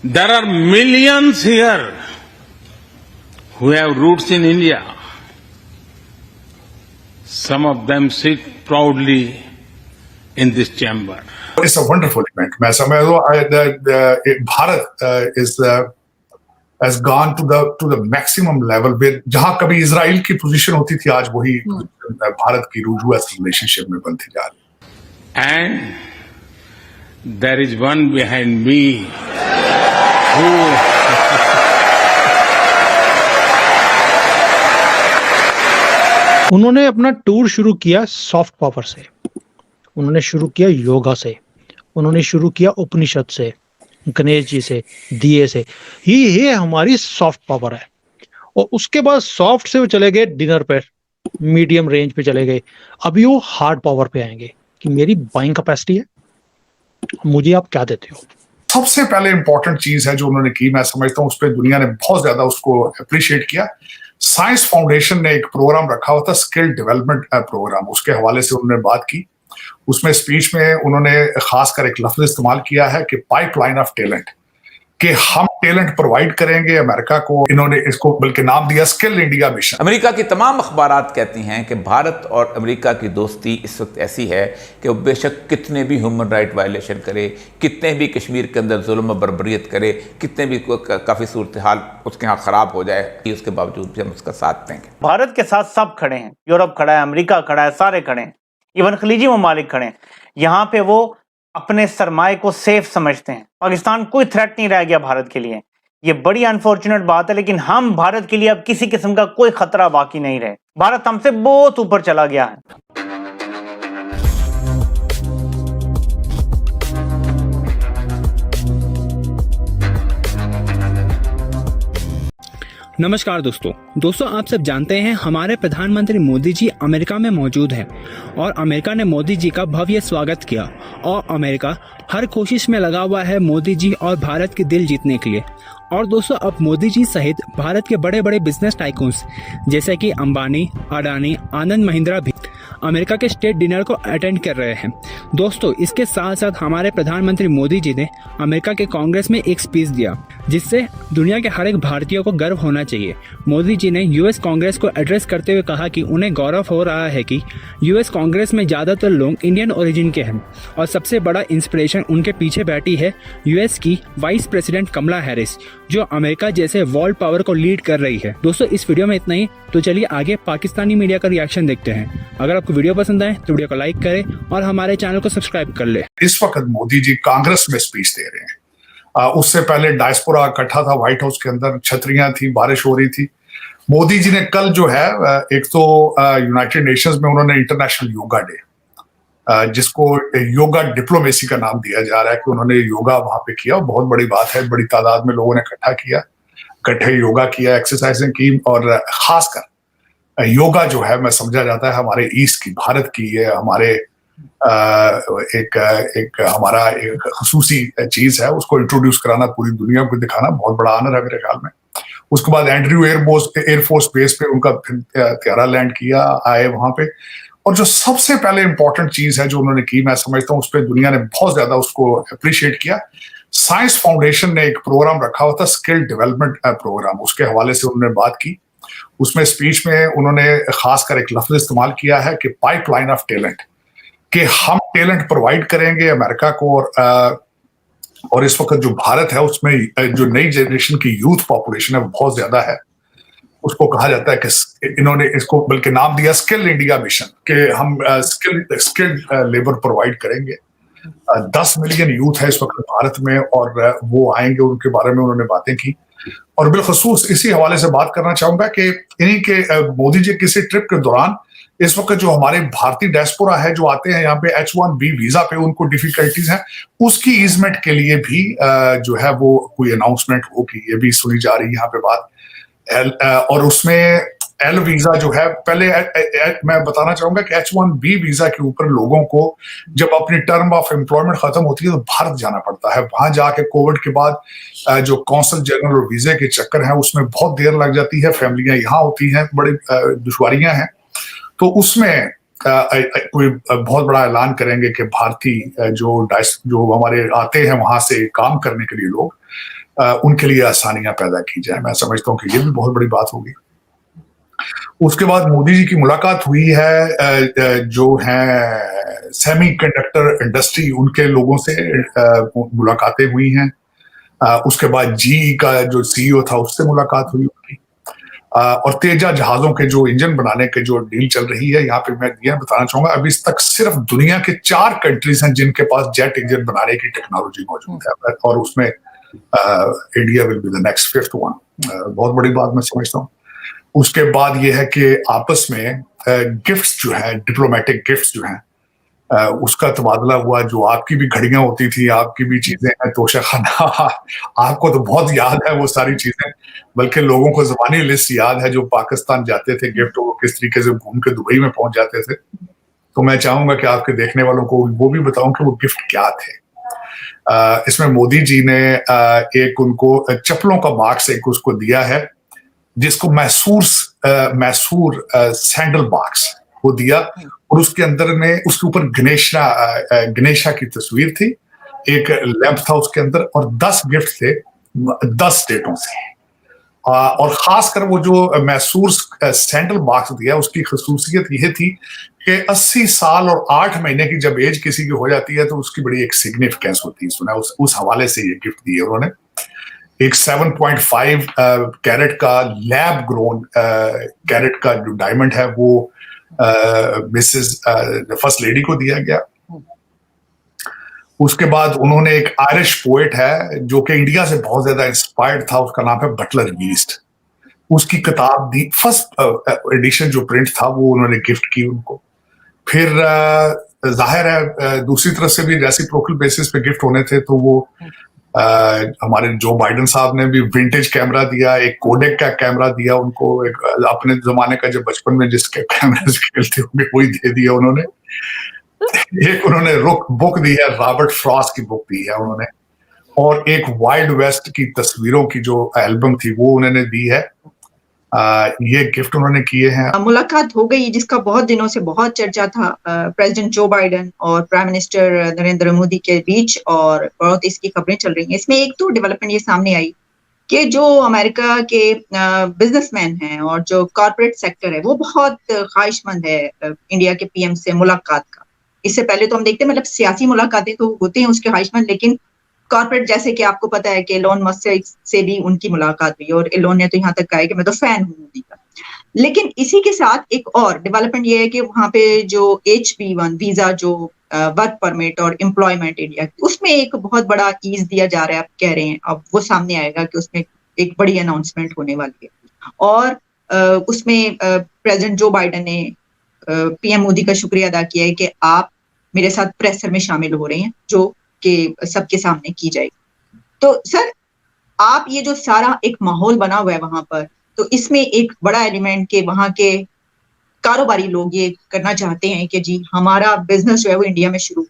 There are millions here who have roots in India. Some of them sit proudly in this chamber. It's a wonderful event. मैं समझता हूँ Bharat has gone to the maximum level where जहाँ कभी Israel की position होती थी आज वही भारत की यूएस रिलेशनशिप में बनती जा रही है. And there is one behind me who उन्होंने अपना टूर शुरू किया सॉफ्ट पावर से, उन्होंने शुरू किया योगा से, उन्होंने शुरू किया उपनिषद से, गणेश जी से, दिए से. ये हमारी सॉफ्ट पावर है. और उसके बाद सॉफ्ट से वो चले गए डिनर पे, मीडियम रेंज पे चले गए. अभी वो हार्ड पावर पे आएंगे कि मेरी बाइंग कैपेसिटी है, मुझे आप क्या देते हो. सबसे पहले इंपॉर्टेंट चीज है जो उन्होंने की, मैं समझता हूँ उस पर दुनिया ने बहुत ज्यादा उसको अप्रिशिएट किया. साइंस फाउंडेशन ने एक प्रोग्राम रखा हुआ था, स्किल डेवलपमेंट प्रोग्राम, उसके हवाले से उन्होंने बात की. उसमें स्पीच में उन्होंने खासकर एक लफ्ज इस्तेमाल किया है कि पाइपलाइन ऑफ टैलेंट, कि हम टैलेंट प्रोवाइड करेंगे अमेरिका को. इन्होंने इसको बल्कि नाम दिया स्किल इंडिया मिशन. अमेरिका की तमाम अखबारात कहती हैं कि भारत और अमेरिका की दोस्ती इस वक्त ऐसी है कि वो बेशक कितने भी ह्यूमन राइट वायलेशन करे, कितने भी कश्मीर के अंदर जुल्म और बर्बरियत करे, कितने भी काफ़ी सूरत हाल उसके यहाँ ख़राब हो जाए, उसके बावजूद भी हम उसका साथ देंगे. भारत के साथ सब खड़े हैं, यूरोप खड़ा है, अमेरिका खड़ा है, सारे खड़े हैं, इवन खलीजी ममालिक खड़े हैं. यहाँ पे वो अपने सरमाए को सेफ समझते हैं. पाकिस्तान कोई थ्रेट नहीं रह गया भारत के लिए. ये बड़ी अनफॉर्चुनेट बात है, लेकिन हम भारत के लिए अब किसी किस्म का कोई खतरा बाकी नहीं रहे. भारत हमसे बहुत ऊपर चला गया है. नमस्कार दोस्तों आप सब जानते हैं हमारे प्रधानमंत्री मोदी जी अमेरिका में मौजूद हैं और अमेरिका ने मोदी जी का भव्य स्वागत किया और अमेरिका हर कोशिश में लगा हुआ है मोदी जी और भारत के दिल जीतने के लिए. और दोस्तों अब मोदी जी सहित भारत के बड़े बड़े बिजनेस टाइकून्स जैसे कि अंबानी, अडानी, आनंद महिंद्रा भी अमेरिका के स्टेट डिनर को अटेंड कर रहे हैं. दोस्तों इसके साथ साथ हमारे प्रधानमंत्री मोदी जी ने अमेरिका के कांग्रेस में एक स्पीच दिया जिससे दुनिया के हर एक भारतीय को गर्व होना चाहिए. मोदी जी ने यूएस कांग्रेस को एड्रेस करते हुए कहा कि उन्हें गौरव हो रहा है कि यूएस कांग्रेस में ज़्यादातर लोग इंडियन ओरिजिन के हैं और सबसे बड़ा इंस्पिरेशन उनके पीछे बैठी है यूएस की वाइस प्रेसिडेंट कमला हैरिस जो अमेरिका जैसे वर्ल्ड पावर को लीड कर रही है. दोस्तों इस वीडियो में इतना ही, तो चलिए आगे पाकिस्तानी मीडिया का रिएक्शन देखते हैं. अगर आपको वीडियो पसंद आए तो वीडियो को लाइक करें और हमारे चैनल को सब्सक्राइब कर ले. इस वक्त मोदी जी कांग्रेस में स्पीच दे रहे हैं. उससे पहले डायस्पोरा इकट्ठा था व्हाइट हाउस के अंदर, छतरियां थी, बारिश हो रही थी. मोदी जी ने कल जो है एक तो यूनाइटेड नेशंस में उन्होंने इंटरनेशनल योगा डे, जिसको योगा डिप्लोमेसी का नाम दिया जा रहा है, कि उन्होंने योगा वहां पे किया. बहुत बड़ी बात है, बड़ी तादाद में लोगों ने इकट्ठा किया, इकट्ठे योगा किया, एक्सरसाइजिंग की. और खासकर योगा जो है मैं समझा जाता है हमारे ईस्ट की, भारत की, ये हमारे एक हमारा एक खसूसी चीज है. उसको इंट्रोड्यूस कराना, पूरी दुनिया को दिखाना बहुत बड़ा ऑनर है मेरे ख्याल में. उसके बाद एंड्रयू एयरफोर्स बेस पे उनका त्यारा लैंड किया, आए वहां पे. और जो सबसे पहले इंपॉर्टेंट चीज है जो उन्होंने की, मैं समझता हूँ उस पर दुनिया ने बहुत ज्यादा उसको अप्रिशिएट किया. साइंस फाउंडेशन ने एक प्रोग्राम रखा हुआ था, स्किल डेवलपमेंट प्रोग्राम, उसके हवाले से उन्होंने बात की. उसमें स्पीच में उन्होंने खासकर एक लफ्ज इस्तेमाल किया है कि पाइपलाइन ऑफ टैलेंट, कि हम टैलेंट प्रोवाइड करेंगे अमेरिका को. और इस वक्त जो भारत है उसमें जो नई जनरेशन की यूथ पॉपुलेशन है वो बहुत ज्यादा है. उसको कहा जाता है कि इन्होंने इसको बल्कि नाम दिया स्किल इंडिया मिशन, कि हम स्किल्ड लेबर प्रोवाइड करेंगे. 10 मिलियन यूथ है इस वक्त भारत में और वो आएंगे, उनके बारे में उन्होंने बातें की. और बिलखसूस इसी हवाले से बात करना चाहूंगा कि इन्हीं के मोदी जी किसी ट्रिप के दौरान इस वक्त जो हमारे भारतीय डायस्पोरा है जो आते हैं यहाँ पे H1B वीजा पे, उनको डिफिकल्टीज हैं, उसकी ईजमेंट के लिए भी जो है वो कोई अनाउंसमेंट होगी, ये भी सुनी जा रही है यहाँ पे बात. और उसमें एल वीजा जो है, पहले मैं बताना चाहूंगा कि H1B वीजा के ऊपर लोगों को जब अपनी टर्म ऑफ एम्प्लॉयमेंट खत्म होती है तो भारत जाना पड़ता है. वहां जाके कोविड के बाद जो कौंसल जनरल और वीजे के चक्कर है उसमें बहुत देर लग जाती है, फैमिलियां यहाँ होती हैं, बड़ी दुश्वारियां हैं. तो उसमें कोई बहुत बड़ा ऐलान करेंगे कि भारतीय जो हमारे आते हैं वहां से काम करने के लिए लोग, उनके लिए आसानियां पैदा की जाए। मैं समझता हूँ कि ये भी बहुत बड़ी बात होगी। उसके बाद मोदी जी की मुलाकात हुई है जो है सेमीकंडक्टर इंडस्ट्री, उनके लोगों से मुलाकातें हुई हैं। उसके बाद जीई का जो सीईओ था उससे मुलाकात हुई उनकी। और तेजा जहाजों के जो इंजन बनाने के जो डील चल रही है, यहाँ पे मैं ये बताना चाहूंगा, अभी तक सिर्फ दुनिया के 4 कंट्रीज हैं जिनके पास जेट इंजन बनाने की टेक्नोलॉजी मौजूद है, और उसमें India will be the next 5th one. बहुत बड़ी बात मैं समझता हूँ। उसके बाद ये है कि आपस में गिफ्ट्स जो है, डिप्लोमेटिक गिफ्ट्स जो हैं, उसका तबादला हुआ। जो आपकी भी घड़ियां होती थी, आपकी भी चीजें हैं, तोशा खाना, आपको तो बहुत याद है वो सारी चीजें, बल्कि लोगों को ज़बानी लिस्ट याद है जो पाकिस्तान जाते थे गिफ्ट, वो किस तरीके से घूम के दुबई में पहुंच जाते थे। तो मैं चाहूंगा कि आपके देखने वालों को वो भी बताऊं कि वो गिफ्ट क्या थे। इसमें मोदी जी ने एक उनको चप्पलों का बॉक्स एक उसको दिया है, जिसको मैसूर सैंडल बॉक्स वो दिया, और उसके अंदर में उसके ऊपर गणेशा की तस्वीर थी, एक लैंप था उसके अंदर, और 10 गिफ्ट थे 10 स्टेटों से। और खासकर वो जो मैसूर सैंडल बॉक्स दिया, उसकी खसूसियत यह थी कि 80 साल और 8 महीने की जब एज किसी की हो जाती है तो उसकी बड़ी एक सिग्निफिकेंस होती है। सुना उस हवाले से ये गिफ्ट दिए उन्होंने। एक 7.5 कैरेट का लैब ग्रोन कैरेट का जो डायमंड है वो मिसेस फर्स्ट लेडी को दिया गया। उसके बाद उन्होंने एक आयरिश पोएट है जो कि इंडिया से बहुत ज्यादा इंस्पायर्ड था, उसका नाम है बटलर ईस्ट, उसकी किताब दी, फर्स्ट एडिशन जो प्रिंट था वो उन्होंने गिफ्ट की उनको। फिर जाहिर है दूसरी तरफ से भी रेसिप्रोकल बेसिस पे गिफ्ट होने थे, तो वो हमारे जो बाइडेन साहब ने भी विंटेज कैमरा दिया, एक कोडेक का कैमरा दिया उनको, एक अपने जमाने का जब बचपन में जिसके कैमरे से खेलते होंगे वही दे दिया उन्होंने। एक उन्होंने बुक दी है, रॉबर्ट फ्रॉस्ट की बुक दी है उन्होंने, और एक वाइल्ड वेस्ट की तस्वीरों की जो एल्बम थी वो उन्होंने दी है। ये गिफ्ट उन्होंने किए हैं। मुलाकात हो गई जिसका बहुत दिनों से बहुत चर्चा था प्रेसिडेंट जो बाइडेन और प्राइम मिनिस्टर नरेंद्र मोदी के बीच, और बहुत इसकी खबरें चल रही हैं। इसमें एक तो डेवलपमेंट ये सामने आई कि जो अमेरिका के बिजनेसमैन हैं और जो कॉर्पोरेट सेक्टर है वो बहुत ख्वाहिशमंद है इंडिया के पीएम से मुलाकात का। इससे पहले तो हम देखते हैं मतलब सियासी मुलाकातें तो होती हैं उसके ख्वाहिशमंद, लेकिन कॉर्पोरेट, जैसे कि आपको पता है कि एलोन मस्क से भी उनकी मुलाकात हुई, और एलोन ने तो यहाँ तक कहा है कि मैं तो फैन हूँ मोदी का। लेकिन इसी के साथ एक और डेवलपमेंट ये है कि वहां पे जो H-1B वीजा, जो वर्क परमिट और एम्प्लॉयमेंट इंडिया की, उसमें एक बहुत बड़ा ईज दिया जा रहा है, आप कह रहे हैं। अब वो सामने आएगा कि उसमें एक बड़ी अनाउंसमेंट होने वाली है, और उसमें प्रेसिडेंट जो बाइडेन ने पीएम मोदी का शुक्रिया अदा किया है कि आप मेरे साथ प्रेसर में शामिल हो रहे हैं जो कि सबके सामने की जाएगी। तो सर, आप ये जो सारा एक माहौल बना हुआ है वहां पर, तो इसमें एक बड़ा एलिमेंट के वहां के कारोबारी लोग ये करना चाहते हैं कि जी हमारा बिजनेस जो है वो इंडिया में शुरू